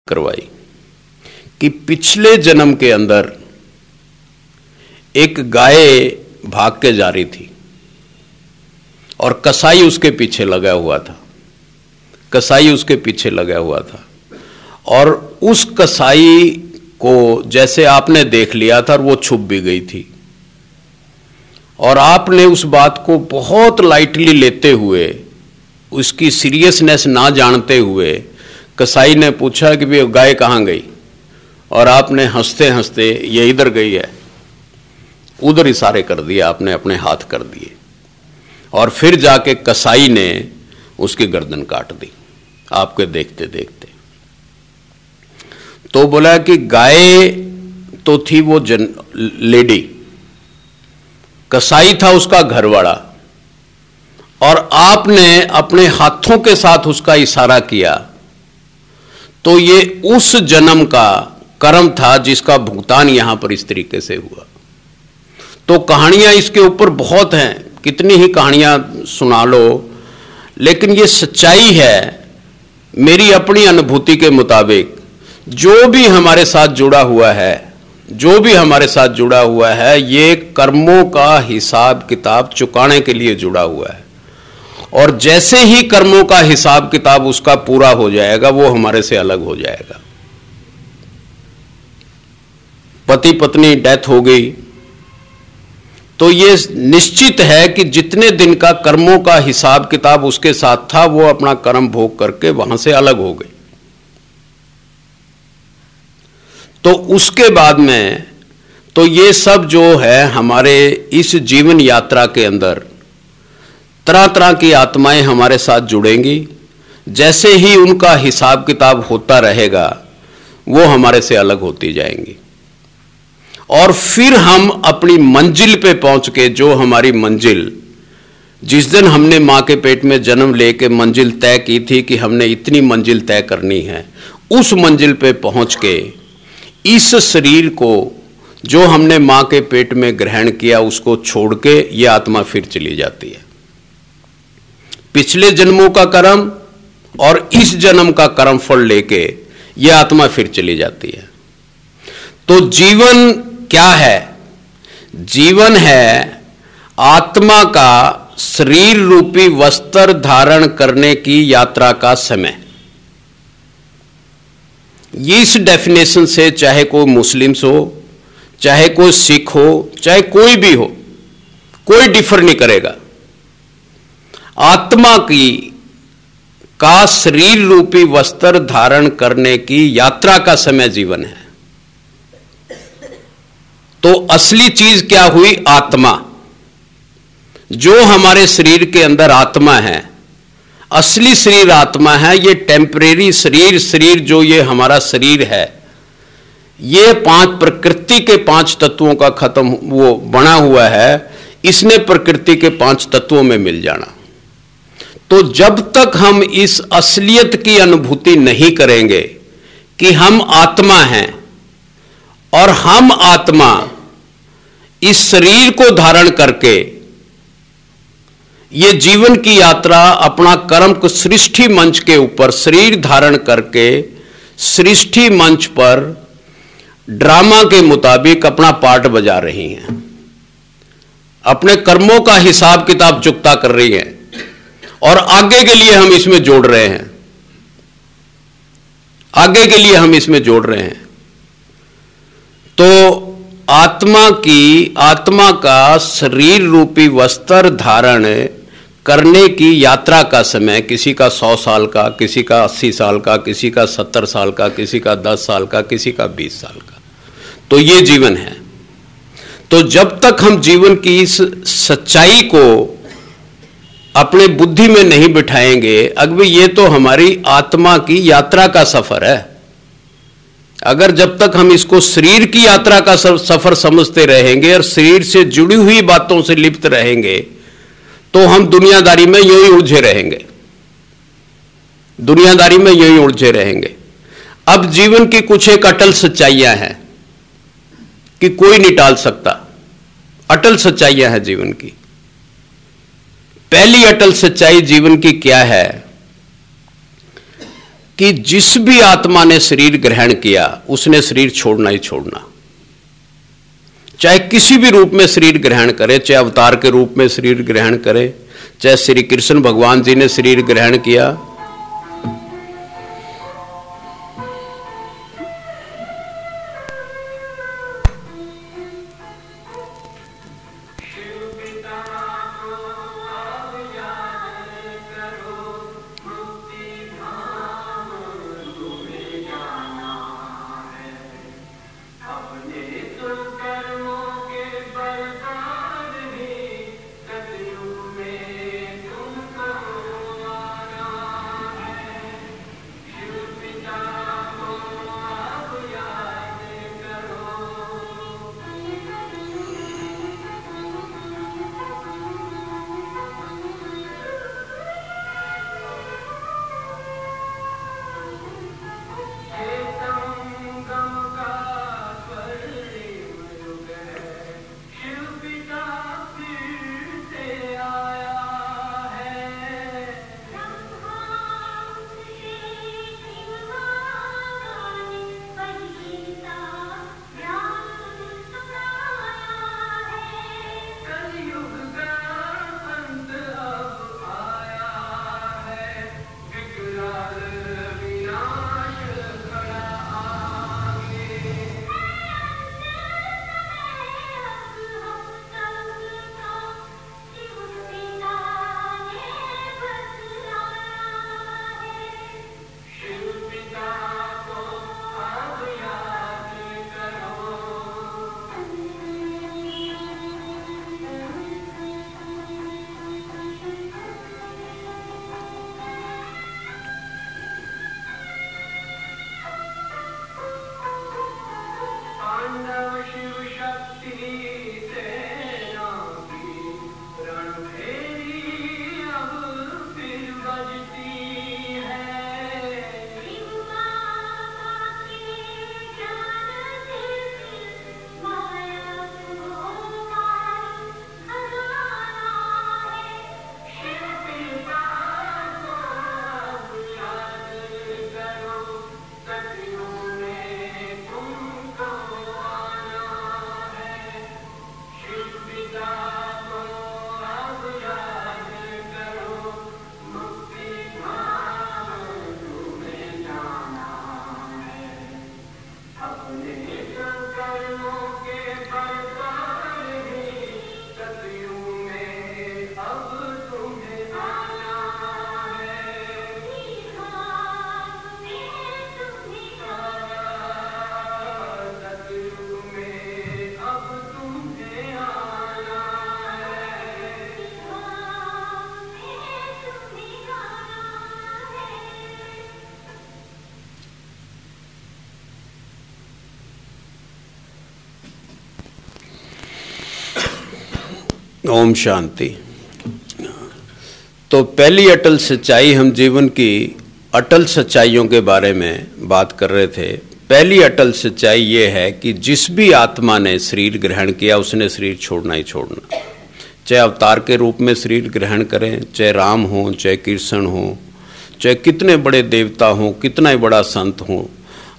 करवाई कि पिछले जन्म के अंदर एक गाय भाग के जा रही थी और कसाई उसके पीछे लगा हुआ था। कसाई उसके पीछे लगा हुआ था और उस कसाई को जैसे आपने देख लिया था और वो छुप भी गई थी, और आपने उस बात को बहुत लाइटली लेते हुए, उसकी सीरियसनेस ना जानते हुए, कसाई ने पूछा कि भाई गाय कहाँ गई, और आपने हंसते हंसते ये इधर गई है, उधर इशारे कर दिए, आपने अपने हाथ कर दिए, और फिर जाके कसाई ने उसकी गर्दन काट दी आपके देखते देखते। तो बोला कि गाय तो थी वो लेडी, कसाई था उसका घरवाला, और आपने अपने हाथों के साथ उसका इशारा किया, तो ये उस जन्म का कर्म था जिसका भुगतान यहां पर इस तरीके से हुआ। तो कहानियां इसके ऊपर बहुत हैं, कितनी ही कहानियां सुना लो, लेकिन ये सच्चाई है। मेरी अपनी अनुभूति के मुताबिक जो भी हमारे साथ जुड़ा हुआ है, जो भी हमारे साथ जुड़ा हुआ है, ये कर्मों का हिसाब किताब चुकाने के लिए जुड़ा हुआ है, और जैसे ही कर्मों का हिसाब किताब उसका पूरा हो जाएगा वो हमारे से अलग हो जाएगा। पति पत्नी डेथ हो गई तो ये निश्चित है कि जितने दिन का कर्मों का हिसाब किताब उसके साथ था वो अपना कर्म भोग करके वहां से अलग हो गई। तो उसके बाद में तो ये सब जो है हमारे इस जीवन यात्रा के अंदर तरह तरह की आत्माएं हमारे साथ जुड़ेंगी। जैसे ही उनका हिसाब किताब होता रहेगा वो हमारे से अलग होती जाएंगी, और फिर हम अपनी मंजिल पे पहुंच के, जो हमारी मंजिल, जिस दिन हमने मां के पेट में जन्म लेके मंजिल तय की थी कि हमने इतनी मंजिल तय करनी है, उस मंजिल पे पहुंच के इस शरीर को जो हमने मां के पेट में ग्रहण किया उसको छोड़ के ये आत्मा फिर चली जाती है। पिछले जन्मों का कर्म और इस जन्म का कर्म फल लेके ये आत्मा फिर चली जाती है। तो जीवन क्या है? जीवन है आत्मा का शरीर रूपी वस्त्र धारण करने की यात्रा का समय। इस डेफिनेशन से चाहे कोई मुस्लिम्स हो, चाहे कोई सिख हो, चाहे कोई भी हो, कोई डिफर नहीं करेगा। आत्मा की का शरीर रूपी वस्त्र धारण करने की यात्रा का समय जीवन है। तो असली चीज क्या हुई? आत्मा। जो हमारे शरीर के अंदर आत्मा है, असली शरीर आत्मा है। ये टेम्परेरी शरीर जो ये हमारा शरीर है, ये पांच प्रकृति के पांच तत्वों का खत्म वो बना हुआ है, इसने प्रकृति के पांच तत्वों में मिल जाना। तो जब तक हम इस असलियत की अनुभूति नहीं करेंगे कि हम आत्मा हैं और हम आत्मा इस शरीर को धारण करके ये जीवन की यात्रा अपना कर्म को सृष्टि मंच के ऊपर शरीर धारण करके सृष्टि मंच पर ड्रामा के मुताबिक अपना पार्ट बजा रही हैं, अपने कर्मों का हिसाब किताब चुकता कर रही हैं, और आगे के लिए हम इसमें जोड़ रहे हैं, आगे के लिए हम इसमें जोड़ रहे हैं। तो आत्मा का शरीर रूपी वस्त्र धारण करने की यात्रा का समय, किसी का 100 साल का, किसी का 80 साल का, किसी का 70 साल का, किसी का 10 साल का, किसी का 20 साल का। तो ये जीवन है। तो जब तक हम जीवन की इस सच्चाई को अपने बुद्धि में नहीं बिठाएंगे, अगर ये तो हमारी आत्मा की यात्रा का सफर है। अगर जब तक हम इसको शरीर की यात्रा का सफर समझते रहेंगे और शरीर से जुड़ी हुई बातों से लिप्त रहेंगे, तो हम दुनियादारी में यूं ही उलझे रहेंगे, दुनियादारी में यूं ही उलझे रहेंगे। अब जीवन की कुछ एक अटल सच्चाइयां हैं कि कोई नहीं टाल सकता। अटल सच्चाइयां हैं जीवन की। पहली अटल सच्चाई जीवन की क्या है कि जिस भी आत्मा ने शरीर ग्रहण किया उसने शरीर छोड़ना ही छोड़ना, चाहे किसी भी रूप में शरीर ग्रहण करे, चाहे अवतार के रूप में शरीर ग्रहण करे, चाहे श्री कृष्ण भगवान जी ने शरीर ग्रहण किया, ओम शांति। तो पहली अटल सच्चाई, हम जीवन की अटल सच्चाइयों के बारे में बात कर रहे थे। पहली अटल सच्चाई ये है कि जिस भी आत्मा ने शरीर ग्रहण किया उसने शरीर छोड़ना ही छोड़ना, चाहे अवतार के रूप में शरीर ग्रहण करें, चाहे राम हो, चाहे कृष्ण हो, चाहे कितने बड़े देवता हो, कितना ही बड़ा संत हो।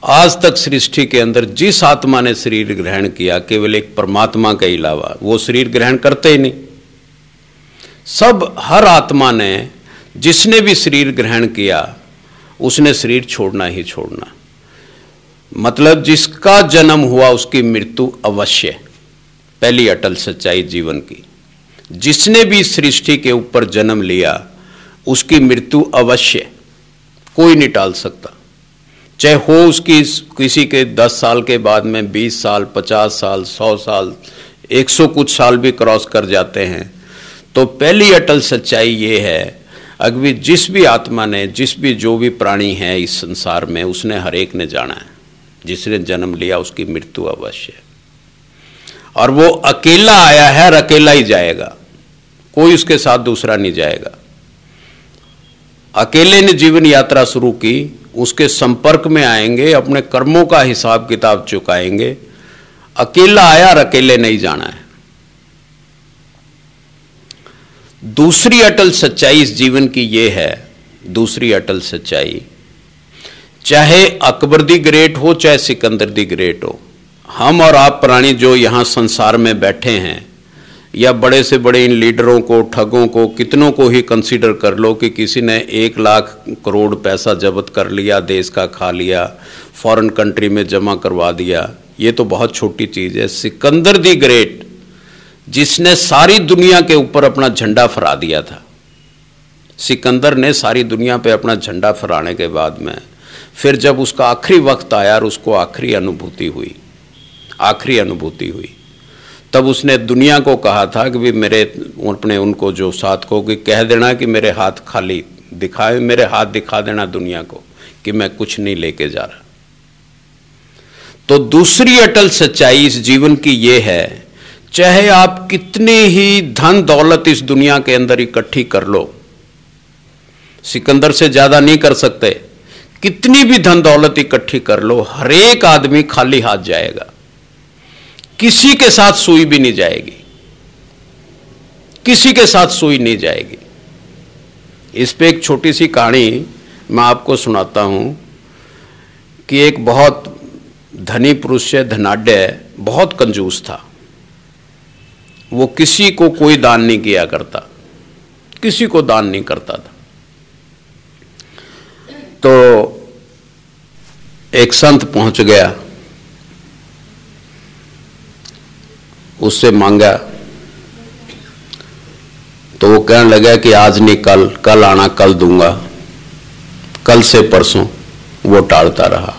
आज तक सृष्टि के अंदर जिस आत्मा ने शरीर ग्रहण किया केवल एक परमात्मा के अलावा वो शरीर ग्रहण करते ही नहीं। सब हर आत्मा ने जिसने भी शरीर ग्रहण किया उसने शरीर छोड़ना ही छोड़ना। मतलब जिसका जन्म हुआ उसकी मृत्यु अवश्य। पहली अटल सच्चाई जीवन की, जिसने भी सृष्टि के ऊपर जन्म लिया उसकी मृत्यु अवश्य, कोई नहीं टाल सकता। चाहे हो उसकी किसी के 10 साल के बाद में 20 साल, 50 साल, 100 साल, 100 कुछ साल भी क्रॉस कर जाते हैं। तो पहली अटल सच्चाई ये है, अगर जिस भी आत्मा ने, जिस भी जो भी प्राणी है इस संसार में, उसने हर एक ने जाना है, जिसने जन्म लिया उसकी मृत्यु अवश्य है। और वो अकेला आया है और अकेला ही जाएगा, कोई उसके साथ दूसरा नहीं जाएगा। अकेले ने जीवन यात्रा शुरू की, उसके संपर्क में आएंगे, अपने कर्मों का हिसाब किताब चुकाएंगे। अकेला आया और अकेले नहीं जाना है। दूसरी अटल सच्चाई इस जीवन की ये है, दूसरी अटल सच्चाई चाहे अकबर दी ग्रेट हो चाहे सिकंदर दी ग्रेट हो, हम और आप प्राणी जो यहाँ संसार में बैठे हैं, या बड़े से बड़े इन लीडरों को, ठगों को, कितनों को ही कंसीडर कर लो कि किसी ने 1 लाख करोड़ पैसा जब्त कर लिया, देश का खा लिया, फॉरेन कंट्री में जमा करवा दिया, ये तो बहुत छोटी चीज़ है। सिकंदर दी ग्रेट, जिसने सारी दुनिया के ऊपर अपना झंडा फहरा दिया था, सिकंदर ने सारी दुनिया पे अपना झंडा फहराने के बाद में फिर जब उसका आखिरी वक्त आया और उसको आखिरी अनुभूति हुई, तब उसने दुनिया को कहा था कि भी मेरे अपने उनको जो साथ को कि कह देना कि मेरे हाथ खाली दिखाए, मेरे हाथ दिखा देना दुनिया को कि मैं कुछ नहीं लेके जा रहा। तो दूसरी अटल सच्चाई इस जीवन की ये है, चाहे आप कितनी ही धन दौलत इस दुनिया के अंदर इकट्ठी कर लो, सिकंदर से ज्यादा नहीं कर सकते, कितनी भी धन दौलत इकट्ठी कर लो, हर एक आदमी खाली हाथ जाएगा, किसी के साथ सुई भी नहीं जाएगी, किसी के साथ सुई नहीं जाएगी। इस पे एक छोटी सी कहानी मैं आपको सुनाता हूं कि एक बहुत धनी पुरुष है, धनाढ्य, बहुत कंजूस था। वो किसी को कोई दान नहीं किया करता, किसी को दान नहीं करता था। तो एक संत पहुंच गया, उससे मांगा, तो वो कहने लगा कि आज नहीं कल, कल आना कल दूंगा, कल से परसों। वो टालता रहा।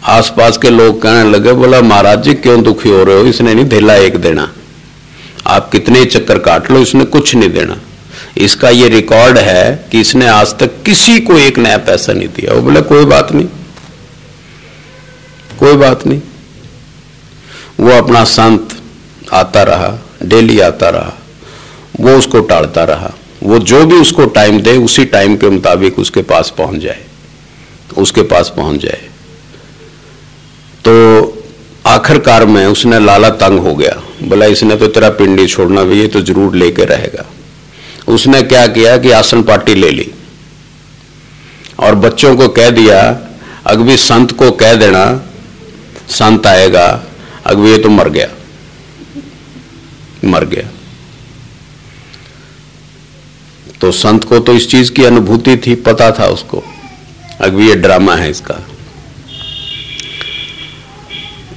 आसपास के लोग कहने लगे, बोला महाराज जी क्यों दुखी हो रहे हो, इसने नहीं धेला एक देना, आप कितने चक्कर काट लो, इसने कुछ नहीं देना। इसका ये रिकॉर्ड है कि इसने आज तक किसी को एक नया पैसा नहीं दिया। वो बोले कोई बात नहीं, कोई बात नहीं। वो अपना संत आता रहा, डेली आता रहा, वो उसको टालता रहा। वो जो भी उसको टाइम दे उसी टाइम के मुताबिक उसके पास पहुंच जाए, उसके पास पहुंच जाए। तो आखिरकार में उसने लाला तंग हो गया, बोला इसने तो तेरा पिंड नहीं छोड़ना भी, ये तो जरूर लेके रहेगा। उसने क्या किया कि आसन पार्टी ले ली और बच्चों को कह दिया, अगवी संत को कह देना, संत आएगा। अगवी ये तो मर गया, मर गया। तो संत को तो इस चीज की अनुभूति थी, पता था उसको, अगवी ये ड्रामा है इसका।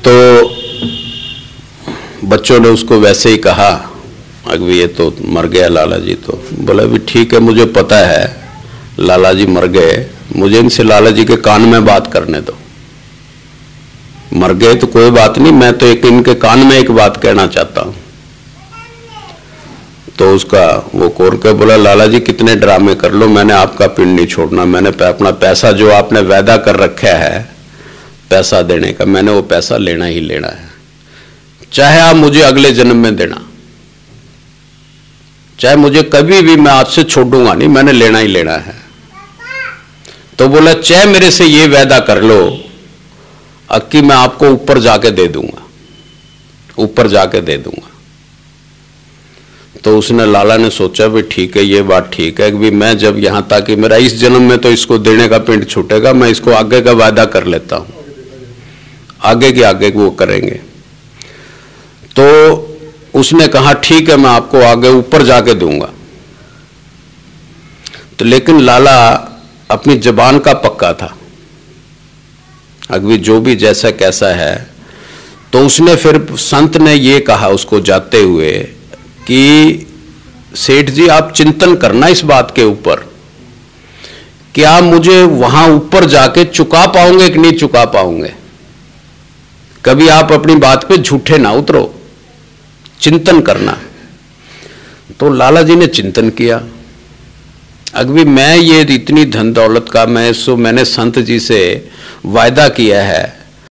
तो बच्चों ने उसको वैसे ही कहा, अगवी ये तो मर गया लाला जी। तो बोला भी ठीक है, मुझे पता है लाला जी मर गए, मुझे इनसे लाला जी के कान में बात करने दो। मर गए तो कोई बात नहीं, मैं तो एक इनके कान में एक बात कहना चाहता हूं। तो उसका वो कोर के बोला, लाला जी कितने ड्रामे कर लो, मैंने आपका पिंड नहीं छोड़ना, मैंने अपना पैसा जो आपने वायदा कर रखा है पैसा देने का, मैंने वो पैसा लेना ही लेना है, चाहे आप मुझे अगले जन्म में देना, चाहे मुझे कभी भी, मैं आपसे छोड़ूंगा नहीं, मैंने लेना ही लेना है। तो बोला चाहे मेरे से ये वायदा कर लो कि मैं आपको ऊपर जाके दे दूंगा, ऊपर जाके दे दूंगा। तो उसने, लाला ने सोचा भी ठीक है, ये बात ठीक है कि भी मैं जब यहां तक कि मेरा इस जन्म में तो इसको देने का पिंड छूटेगा, मैं इसको आगे का वायदा कर लेता हूं, आगे के आगे वो करेंगे। तो उसने कहा ठीक है, मैं आपको आगे ऊपर जाके दूंगा। तो लेकिन लाला अपनी जबान का पक्का था, अगवी जो भी जैसा कैसा है। तो उसने फिर, संत ने ये कहा उसको जाते हुए कि सेठ जी आप चिंतन करना इस बात के ऊपर, क्या मुझे वहां ऊपर जाके चुका पाओगे कि नहीं चुका पाओगे, कभी आप अपनी बात पे झूठे ना उतरो, चिंतन करना। तो लाला जी ने चिंतन किया, अगवी मैं ये इतनी धन दौलत का मैंने संत जी से वायदा किया है